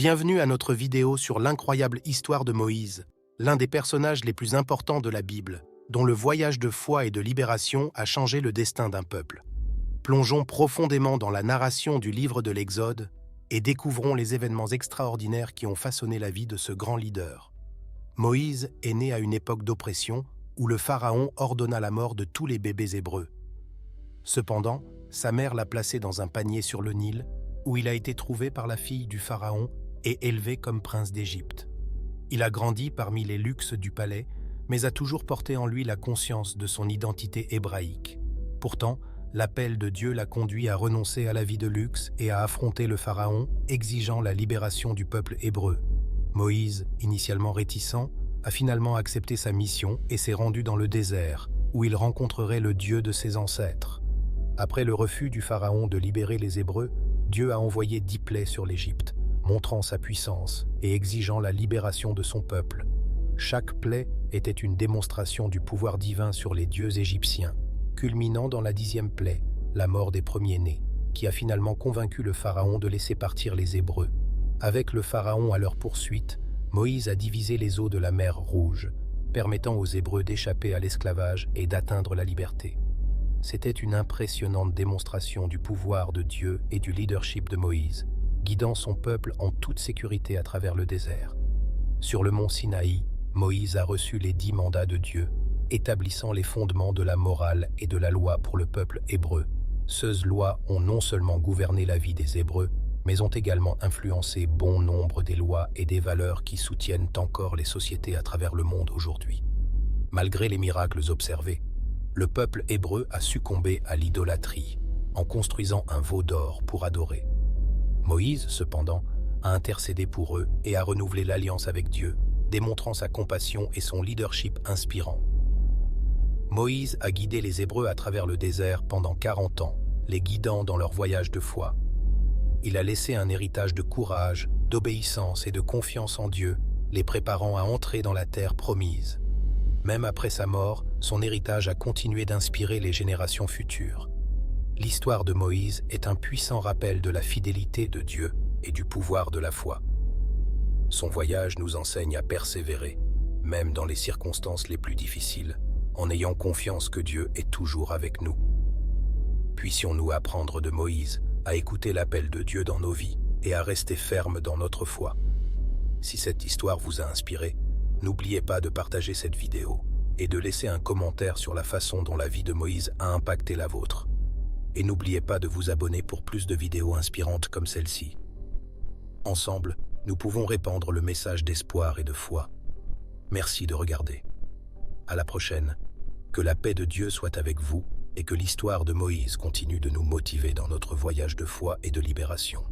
Bienvenue à notre vidéo sur l'incroyable histoire de Moïse, l'un des personnages les plus importants de la Bible, dont le voyage de foi et de libération a changé le destin d'un peuple. Plongeons profondément dans la narration du livre de l'Exode et découvrons les événements extraordinaires qui ont façonné la vie de ce grand leader. Moïse est né à une époque d'oppression où le pharaon ordonna la mort de tous les bébés hébreux. Cependant, sa mère l'a placé dans un panier sur le Nil, où il a été trouvé par la fille du pharaon et élevé comme prince d'Égypte. Il a grandi parmi les luxes du palais, mais a toujours porté en lui la conscience de son identité hébraïque. Pourtant, l'appel de Dieu l'a conduit à renoncer à la vie de luxe et à affronter le pharaon, exigeant la libération du peuple hébreu. Moïse, initialement réticent, a finalement accepté sa mission et s'est rendu dans le désert, où il rencontrerait le Dieu de ses ancêtres. Après le refus du pharaon de libérer les Hébreux, Dieu a envoyé 10 plaies sur l'Égypte, montrant sa puissance et exigeant la libération de son peuple. Chaque plaie était une démonstration du pouvoir divin sur les dieux égyptiens, culminant dans la 10e plaie, la mort des premiers-nés, qui a finalement convaincu le pharaon de laisser partir les Hébreux. Avec le pharaon à leur poursuite, Moïse a divisé les eaux de la mer Rouge, permettant aux Hébreux d'échapper à l'esclavage et d'atteindre la liberté. C'était une impressionnante démonstration du pouvoir de Dieu et du leadership de Moïse, guidant son peuple en toute sécurité à travers le désert. Sur le mont Sinaï, Moïse a reçu les 10 mandats de Dieu, établissant les fondements de la morale et de la loi pour le peuple hébreu. Ces lois ont non seulement gouverné la vie des Hébreux, mais ont également influencé bon nombre des lois et des valeurs qui soutiennent encore les sociétés à travers le monde aujourd'hui. Malgré les miracles observés, le peuple hébreu a succombé à l'idolâtrie, en construisant un veau d'or pour adorer. Moïse, cependant, a intercédé pour eux et a renouvelé l'alliance avec Dieu, démontrant sa compassion et son leadership inspirant. Moïse a guidé les Hébreux à travers le désert pendant 40 ans, les guidant dans leur voyage de foi. Il a laissé un héritage de courage, d'obéissance et de confiance en Dieu, les préparant à entrer dans la terre promise. Même après sa mort, son héritage a continué d'inspirer les générations futures. L'histoire de Moïse est un puissant rappel de la fidélité de Dieu et du pouvoir de la foi. Son voyage nous enseigne à persévérer, même dans les circonstances les plus difficiles, en ayant confiance que Dieu est toujours avec nous. Puissions-nous apprendre de Moïse à écouter l'appel de Dieu dans nos vies et à rester fermes dans notre foi. Si cette histoire vous a inspiré, n'oubliez pas de partager cette vidéo et de laisser un commentaire sur la façon dont la vie de Moïse a impacté la vôtre. Et n'oubliez pas de vous abonner pour plus de vidéos inspirantes comme celle-ci. Ensemble, nous pouvons répandre le message d'espoir et de foi. Merci de regarder. À la prochaine. Que la paix de Dieu soit avec vous et que l'histoire de Moïse continue de nous motiver dans notre voyage de foi et de libération.